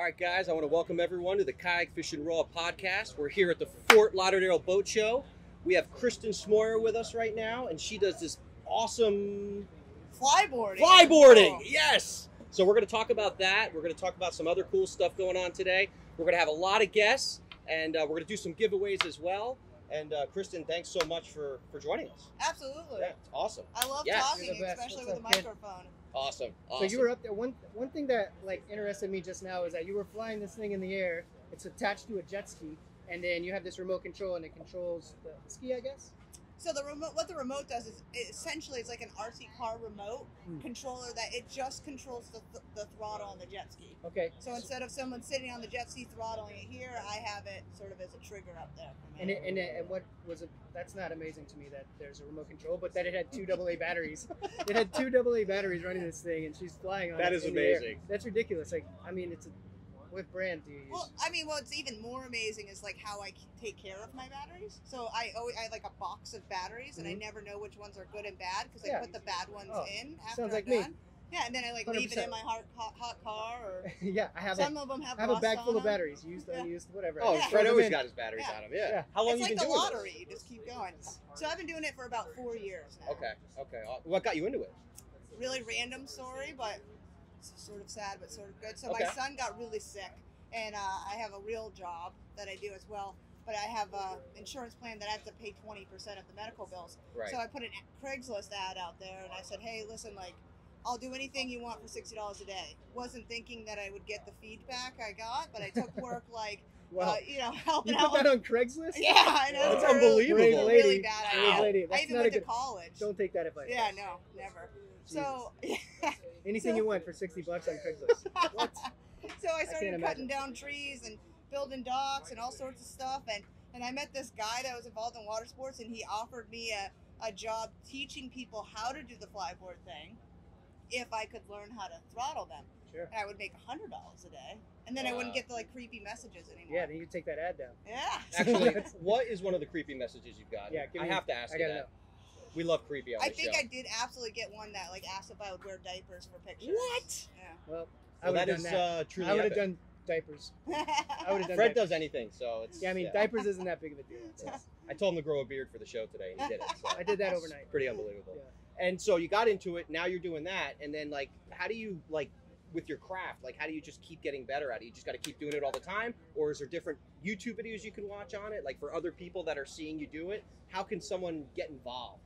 All right, guys, I want to welcome everyone to the Kayak Fishing RAW podcast. We're here at the Fort Lauderdale Boat Show. We have Kristen Smoyer with us right now, and she does this awesome flyboarding. Flyboarding, yes! So we're going to talk about that. We're going to talk about some other cool stuff going on today. We're going to have a lot of guests, and we're going to do some giveaways as well. And Kristen, thanks so much for joining us. Absolutely. Yeah, it's awesome. I love talking, especially with a microphone. Awesome. So you were up there. One thing that interested me just now is that you were flying this thing in the air. It's attached to a jet ski, and then you have this remote control, and it controls the ski, I guess. So the remote, what the remote does is essentially it's like an RC car remote controller that it just controls the throttle on the jet ski. Okay. So instead of someone sitting on the jet ski throttling it here, I have it sort of as a trigger up there. And what was it? That's not amazing to me that there's a remote control, but that it had two AA batteries. It had two AA batteries running this thing, and she's flying on it. That is amazing. That's ridiculous. Like, I mean, what brand do you use? Well, I mean, what's even more amazing is like how I take care of my batteries. So I have like a box of batteries, and I never know which ones are good and bad because I put the bad ones in after sounds like I'm me. done. Yeah, and then I 100%. Leave it in my hot car. Or yeah, I have. Some of them have. I have a bag full of batteries, used, unused, whatever. Oh, Fred always got his batteries on him. Yeah. How long you been doing it? It's like the lottery. You just keep going. So I've been doing it for about 4 years now. Okay. What got you into it? Really random story, but it's sort of sad, but sort of good. So my son got really sick, and I have a real job that I do as well. But I have an insurance plan that I have to pay 20% of the medical bills. Right. So I put a Craigslist ad out there, and I said, hey, listen, like, I'll do anything you want for $60 a day. Wasn't thinking that I would get the feedback I got, but I took work like, wow. Helping out. You put that on Craigslist? Yeah, I know. That's unbelievable. Really bad idea. Lady. I even went to college. Don't take that advice. Yeah, no, never. Jesus. So anything you want for $60 on Craigslist. What? So I started cutting down trees and building docks and all sorts of stuff, and I met this guy that was involved in water sports, and he offered me a job teaching people how to do the flyboard thing if I could learn how to throttle them. Sure. And I would make $100 a day, and then I wouldn't get the creepy messages anymore. Yeah, then you take that ad down. Yeah. Actually, what is one of the creepy messages you've got? Yeah, I have to ask you that. Know. We love creepy on the show. I think I did absolutely get one that asked if I would wear diapers for pictures. What? Yeah. Well, I would have done that. Truly I would have done diapers. I would have done. Fred does anything, so it's. Yeah, I mean, diapers isn't that big of a deal. I told him to grow a beard for the show today, and he did it. So. I did that overnight. Pretty unbelievable. Yeah. And so you got into it. Now you're doing that, and then how do you with your craft? How do you just keep getting better at it? You just got to keep doing it all the time, or is there different YouTube videos you can watch on it? For other people that are seeing you do it, how can someone get involved?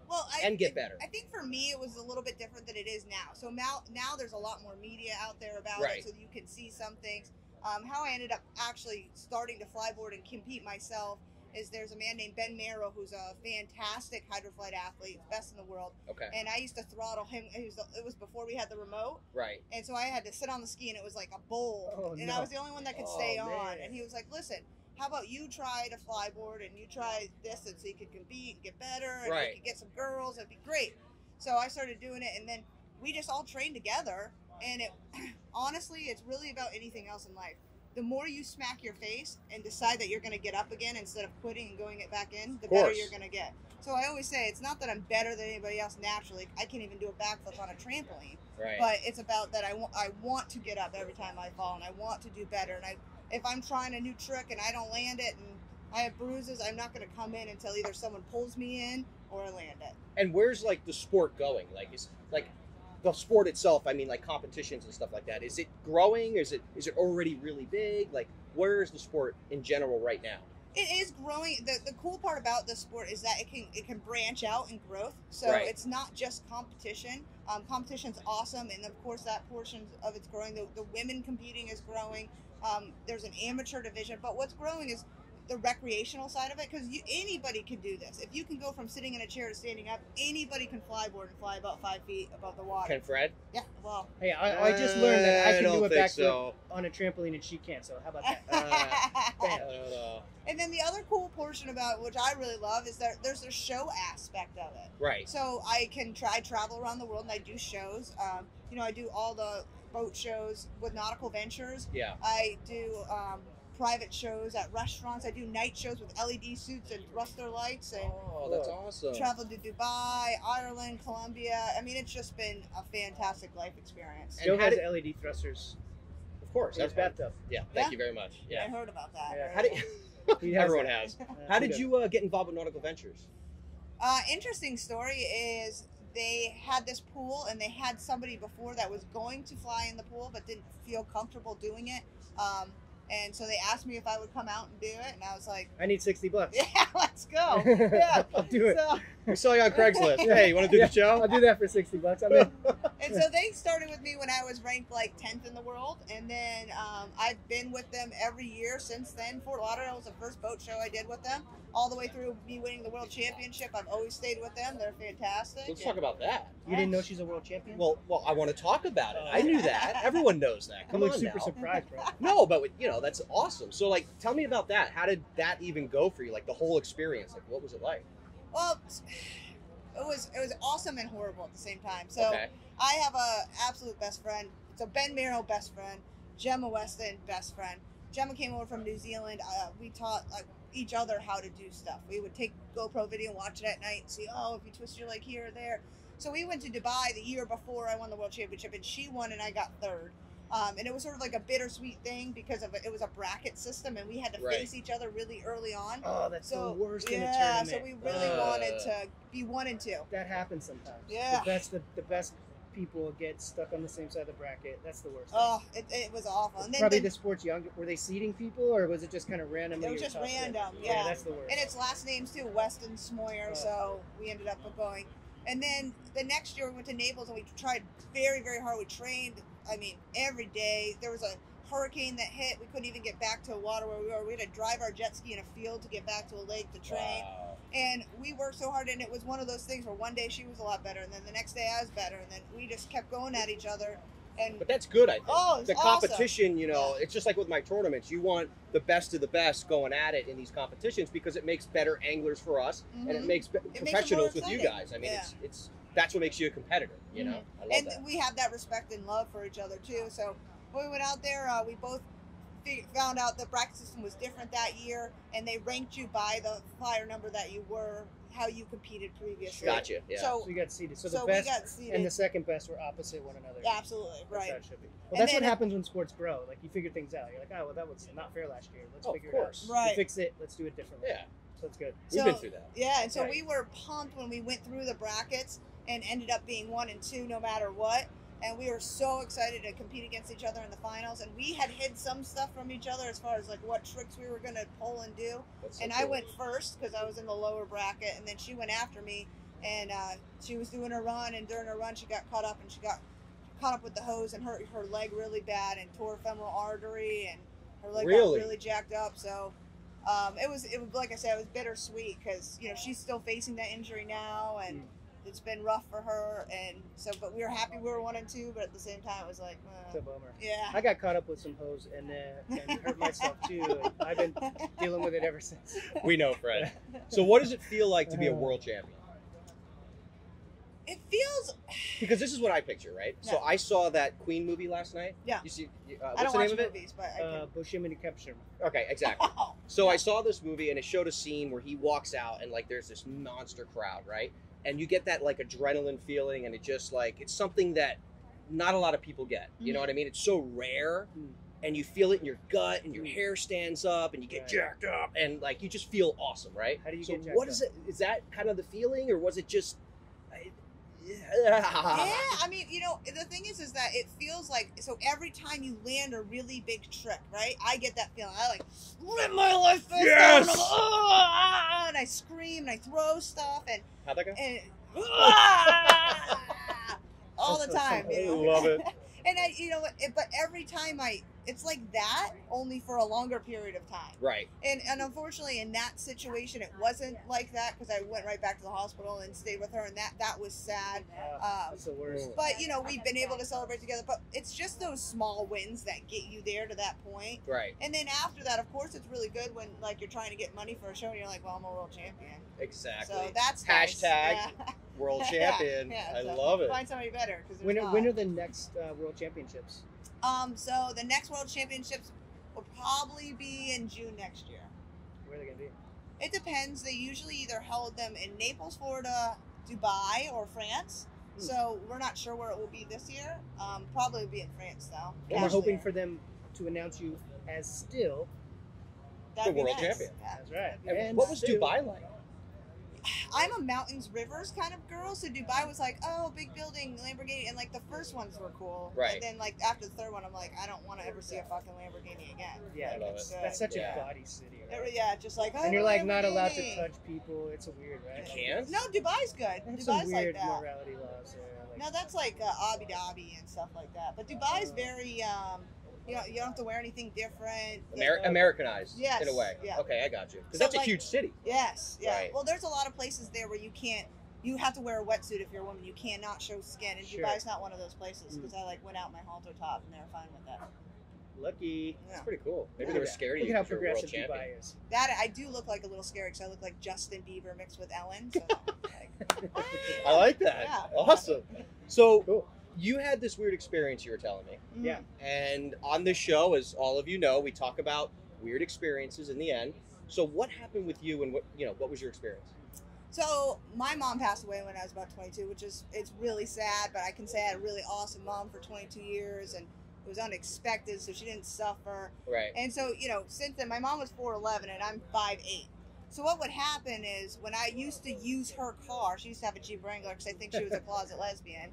Well, get better. I think for me it was a little bit different than it is now. So now there's a lot more media out there about it, so you can see some things. How I ended up actually starting to flyboard and compete myself is there's a man named Ben Merrill who's a fantastic hydroflight athlete, best in the world. Okay. And I used to throttle him. It was before we had the remote. Right. And so I had to sit on the ski, and it was like a bowl. Oh, and no. I was the only one that could stay on. Man. And he was like, listen, how about you try to flyboard and you try this, and so you could compete and get better, and you could get some girls. It'd be great. So I started doing it, and then we just all trained together. And it honestly, it's really about anything else in life. The more you smack your face and decide that you're going to get up again instead of quitting and going it back in, the better you're going to get. So I always say it's not that I'm better than anybody else naturally. I can't even do a backflip on a trampoline. Right. But it's about that I want to get up every time I fall, and I want to do better. And if I'm trying a new trick and I don't land it and I have bruises, I'm not going to come in until either someone pulls me in or I land it. And where's the sport going? Is the sport itself, I mean, competitions and stuff like that, is it growing? Is it already really big? Where is the sport in general right now? It is growing. The cool part about the sport is that it can branch out in growth. So it's not just competition. Competition's awesome, and of course that portion of it's growing. The women competing is growing. There's an amateur division, but what's growing is the recreational side of it, because anybody can do this. If you can go from sitting in a chair to standing up, anybody can flyboard and fly about 5 feet above the water. Can Fred? Yeah, well. Hey, I just learned that I can do a backflip on a trampoline and she can't, so how about that? I don't know. And then the other cool portion about it, which I really love, is that there's a show aspect of it. Right. So I travel around the world and I do shows. I do all the boat shows with Nautical Ventures. Yeah. I do private shows at restaurants. I do night shows with LED suits and thruster lights. And that's awesome. Traveled to Dubai, Ireland, Colombia. I mean, it's just been a fantastic life experience. Joe has LED thrusters. Of course. In his bathtub. Yeah. Thank you very much. I Yeah. heard about that. Yeah. How did everyone has? How did you get involved with Nautical Ventures? Interesting story is they had this pool and they had somebody before that was going to fly in the pool but didn't feel comfortable doing it. And so they asked me if I would come out and do it, and I was like, I need $60. yeah, let's go. Yeah, I'll do it. So, We saw you on Craigslist. Hey, you want to do the show? I'll do that for $60. I'm in. and so they started with me when I was ranked like 10th in the world, and then I've been with them every year since then. Fort Lauderdale was the first boat show I did with them, all the way through me winning the world championship. I've always stayed with them. They're fantastic. Let's talk about that. You didn't know she's a world champion? Well, I want to talk about it. I knew that. Everyone knows that. You Come look on super now. surprised, bro. No, but that's awesome. So, like, tell me about that. How did that even go for you? Like the whole experience. Like, what was it like? Well, it was awesome and horrible at the same time. So Okay. I have a absolute best friend. So Ben Merrill, best friend. Gemma Weston, best friend. Gemma came over from New Zealand. We taught each other how to do stuff. We would take GoPro video and watch it at night and see, if you twist your leg here or there. So we went to Dubai the year before I won the world championship, and she won and I got third. And it was sort of like a bittersweet thing because it was a bracket system, and we had to face each other really early on. Oh, that's the worst in a yeah, tournament. so we really wanted to be 1 and 2. That happens sometimes. Yeah. The best people get stuck on the same side of the bracket. That's the worst. Oh, it was awful. And then Probably the sport's young. Were they seeding people, or was it just kind of random? it was just random. Yeah, that's the worst. And it's last names too, Weston Smoyer. So we ended up going. And then the next year we went to Naples and we tried very, very hard. We trained, every day. There was a hurricane that hit. We couldn't even get back to water where we were. We had to drive our jet ski in a field to get back to a lake to train. Wow. And we worked so hard, and it was one of those things where one day she was a lot better, and then the next day I was better, and then we just kept going at each other. And But that's good, I think. Oh, it's the awesome. competition, it's just like with my tournaments. You want the best of the best going at it in these competitions because it makes better anglers for us, and it makes professionals with you guys. It's that's what makes you a competitor. I love and that. we have that respect and love for each other too. So when we went out there, we both found out the bracket system was different that year, and they ranked you by the flyer number that you were, how you competed previously. Gotcha. Yeah. So you got seeded. So the we best got seeded. and the second best were opposite one another. Absolutely, That's right. how it should be. Well, that's what happens when sports grow. Like, you figure things out. You're like, well, that was not fair last year. Let's figure it out. Right. We fix it. Let's do it differently. Yeah. So it's good. We've been through that. Yeah, and so we were pumped when we went through the brackets and ended up being 1 and 2 no matter what. And we were so excited to compete against each other in the finals. And we had hid some stuff from each other as far as what tricks we were going to pull and do. That's so and cool. I went first because I was in the lower bracket, and then she went after me. And she was doing her run, and during her run she got caught up, and she got caught up with the hose and hurt her leg really bad and tore femoral artery, and her leg got really jacked up. So it was like I said, it was bittersweet because she's still facing that injury now, and it's been rough for her. And so, but we were happy we were 1 and 2, but at the same time it was like, it's a bummer. Yeah. I got caught up with some hose and hurt myself too. And I've been dealing with it ever since. We know, Fred. So what does it feel like to be a world champion? It feels Because this is what I picture, right? Yeah. So I saw that Queen movie last night. Yeah. You see, I what's don't the name watch of it? movies, but I can. Bushimini Capture. Okay, exactly. So I saw this movie and it showed a scene where he walks out and there's this monster crowd, right? And you get that adrenaline feeling, and it just it's something that not a lot of people get. You know what I mean? It's so rare, and you feel it in your gut, and your hair stands up, and you get jacked up, and you just feel awesome, right? How do you get jacked what up? is it? Is that kind of the feeling, or was it just? Yeah, the thing is that it feels like, so every time you land a really big trick, right? I get that feeling. I rip my life fist down, and I scream and I throw stuff and How'd that go? and all the time. I love it. And but every time it's like that, only for a longer period of time. Right. And unfortunately, in that situation, it wasn't like that because I went right back to the hospital and stayed with her, and that was sad. That's the worst. But we've been able to celebrate together. But it's just those small wins that get you there to that point. Right. And then after that, of course, it's really good when you're trying to get money for a show, and you're like, well, I'm a world champion. Exactly. So that's hashtag nice. world champion. Yeah, I so love it. Find somebody better because When are the next world championships? So the next world championships will probably be in June next year. Where are they gonna be? It depends. They usually either held them in Naples, Florida, Dubai, or France. So we're not sure where it will be this year. Probably be in France though. Well, we're hoping for them to announce you as still That'd the be world nice. champion. Yeah. that's right. And what was still- Dubai like? I'm a mountains, rivers kind of girl, so Dubai was like, oh, big building, Lamborghini, and like the first ones were cool. Right. And then like after the third one, I'm like, I don't want to ever see a fucking Lamborghini again. Yeah, I love it's it. that's such Yeah. a body city. Right? Yeah, just like, oh, And you're like not allowed to Lamborghini. touch people. It's a weird, right? You can't? No, Dubai's good. They have Dubai's some like weird that. morality laws there. Like, No, that's like Abu Dhabi and stuff like that. But Dubai's very, you don't have to wear anything different. Americanized Yes, in a way. yeah. Okay, I got you. Because So, that's a like- huge city. Yes, yeah. Right. Well, there's a lot of places there where you can't. You have to wear a wetsuit if you're a woman. You cannot show skin, and Sure. Dubai's not one of those places because I like went out in my halter top and they were fine with that. lucky. Yeah. That's pretty cool. Maybe Yeah. they were scared of Look you at how because you're a world progressive champion. Dubai is. That I do look like a little scary because I look like Justin Bieber mixed with Ellen. So, I like that. Yeah. Awesome. So Cool. you had this weird experience you were telling me. mm. Yeah. And on this show, as all of you know, we talk about weird experiences in the end. So what happened with you and what was your experience? So my mom passed away when I was about 22, which is it's really sad, but I can say I had a really awesome mom for 22 years, and it was unexpected, so she didn't suffer. Right. And so since then, my mom was 4'11" and I'm 5'8". So what would happen is when I used to use her car, she used to have a Jeep Wrangler because I think she was a closet lesbian.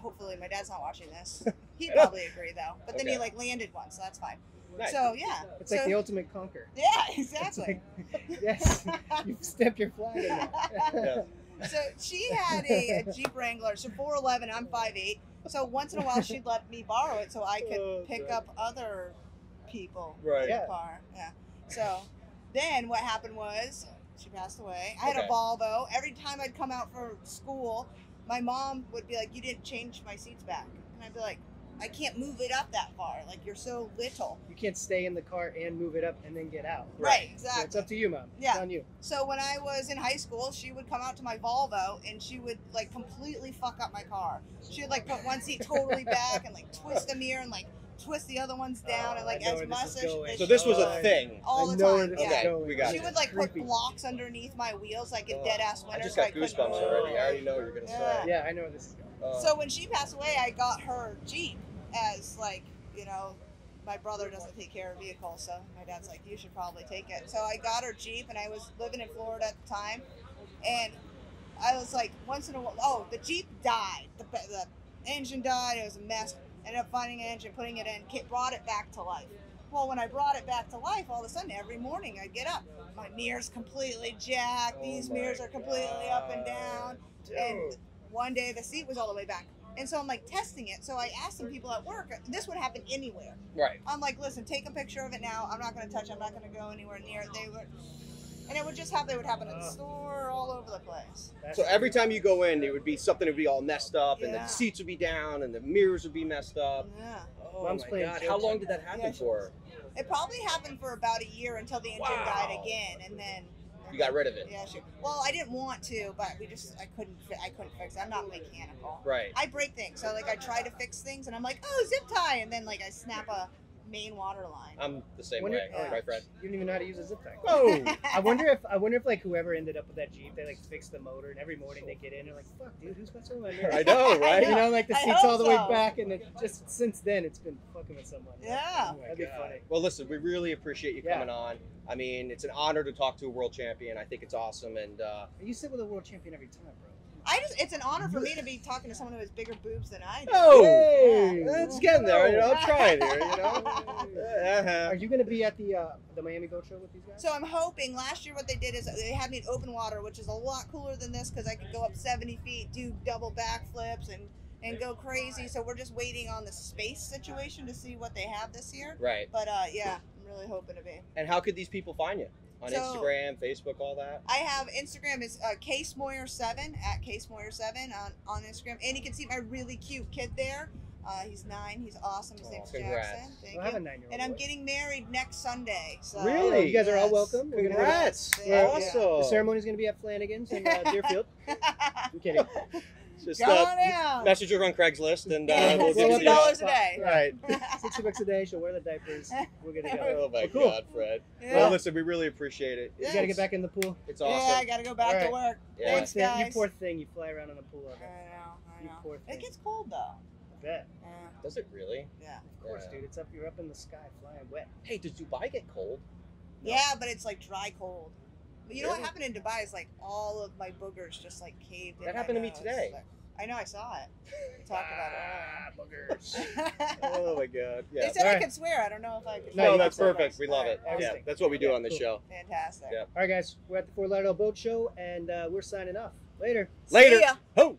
Hopefully my dad's not watching this. He'd probably agree though. But then he Okay. landed one, so that's fine. Nice. So yeah. It's so, like the ultimate conquer. yeah, exactly. Yes, you've stepped your flag in there. Yeah. So she had a Jeep Wrangler. So 4'11", I'm 5'8". So once in a while she'd let me borrow it so I could Oh, pick God. up other people Right. in Yeah. the car. Yeah. So then what happened was she passed away. I had Okay. a Volvo. Every time I'd come out for school, my mom would be like, "You didn't change my seats back," and I'd be like, "I can't move it up that far. Like you're so little." You can't stay in the car and move it up and then get out. Right. So Exactly. it's up to you, Mom. Yeah. It's on you. So when I was in high school, she would come out to my Volvo and she would like completely fuck up my car. She would like put one seat totally back and like twist the mirror and like twist the other ones down and like I know as where much this is as going. So this was a Oh, thing. all I the know where time. this is Yeah. going. We got She you. would like put Creepy. blocks underneath my wheels like in Oh, dead ass I winter. just so got couldn't goosebumps move. already. I already know what you're gonna Yeah. say. Yeah, I know where this is going. So when she passed away, I got her Jeep as like, my brother doesn't take care of vehicles, so my dad's like, you should probably take it. So I got her Jeep, and I was living in Florida at the time, and I was like, once in a while, the Jeep died. The engine died. It was a mess. Ended up finding an engine, putting it in, brought it back to life. Well, when I brought it back to life, all of a sudden, every morning I'd get up. My mirror's completely jacked. These my mirrors are completely up and down. And one day the seat was all the way back. And so I'm like testing it. So I asked some people at work, this would happen anywhere. Right. I'm like, listen, take a picture of it now. I'm not going to touch it. I'm not going to go anywhere near it. And it would just happen. They would happen at the store, all over the place. That's So every time you go in, it would be something that would be all messed up, and the Yeah. seats would be down, and the mirrors would be messed up. Yeah. Oh Mom's my playing God! jokes How long on did that happen Yeah, for? It probably happened for about a year until the engine Wow. died again, and then You got rid of it. yeah, sure. Well, I didn't want to, but I couldn't fix it. I'm not mechanical. Right. I break things, so like I try to fix things, and I'm like, oh, zip tie, and then like I snap a main water line. I'm the same Wonder- way, Yeah. right, Fred? You don't even know how to use a zip tie. Oh. I wonder if like whoever ended up with that Jeep, they like fixed the motor, and every morning they get in, they're like, "Fuck, dude, who's messing with my mirror?" I know, right? You know, like the I seat's hope all the way so. back, and it just since then it's been fucking with someone. Yeah. Oh my That'd be God. funny. Well, listen, we really appreciate you Yeah. coming on. I mean, it's an honor to talk to a world champion. I think it's awesome, and You sit with a world champion every time, bro. It's an honor for me to be talking to someone who has bigger boobs than I do. oh, Hey! it's getting there. You know, I'm trying here. You know. Are Uh-huh. you going to be at the Miami Boat Show with these guys? So I'm hoping. Last year, what they did is they had me in open water, which is a lot cooler than this because I could go up 70 feet, do double backflips, and go crazy. So we're just waiting on the space situation to see what they have this year. Right. But yeah, I'm really hoping to be. And how could these people find you? On So- Instagram, Facebook, all that? I have Instagram is ksmoyer7 at ksmoyer7 on Instagram, and you can see my really cute kid there. He's 9. He's awesome. His Oh, name's congrats. Jackson. Thank I have a you. 9-year-old. And I'm boy. getting married next Sunday. So, Really? You guys are all yes. welcome. We're gonna have Congrats! Yeah. Awesome. The ceremony's going to be at Flanagan's in Deerfield. I'm kidding. Just Go on down. message her on Craigslist, and Yeah, we'll Well, get you. $60 a day. Right. $60 a day. She'll wear the diapers. We're going to go. Oh my Well, cool. God, Fred. Yeah. Well, listen, we really appreciate it. You got to get back in the pool. It's Yeah, awesome. I gotta go back to All work. Yeah. Thanks, You guys. poor thing. You fly around in the pool all I day. know. You poor It thing. gets cold though. bet. Does it really? Yeah. Of course, dude. It's up. You're up in the sky, flying wet. Hey, does Dubai get cold? No. Yeah, but it's like dry cold. But you know what Really? happened in Dubai is like all of my boogers just like caved in. That my happened to me nose. today. Like, I know, I saw it. We talked about boogers. it. Oh my god. Yeah. They said I Alright. could swear. I don't know if I could. No, No, you that's can say perfect. that. We love it. Alright, Yeah, everything. that's what we do Yeah, on the cool. show. Fantastic. Yeah. All right, guys. We're at the Fort Lauderdale Boat Show, and we're signing off. Later. Later. See ya. Ho!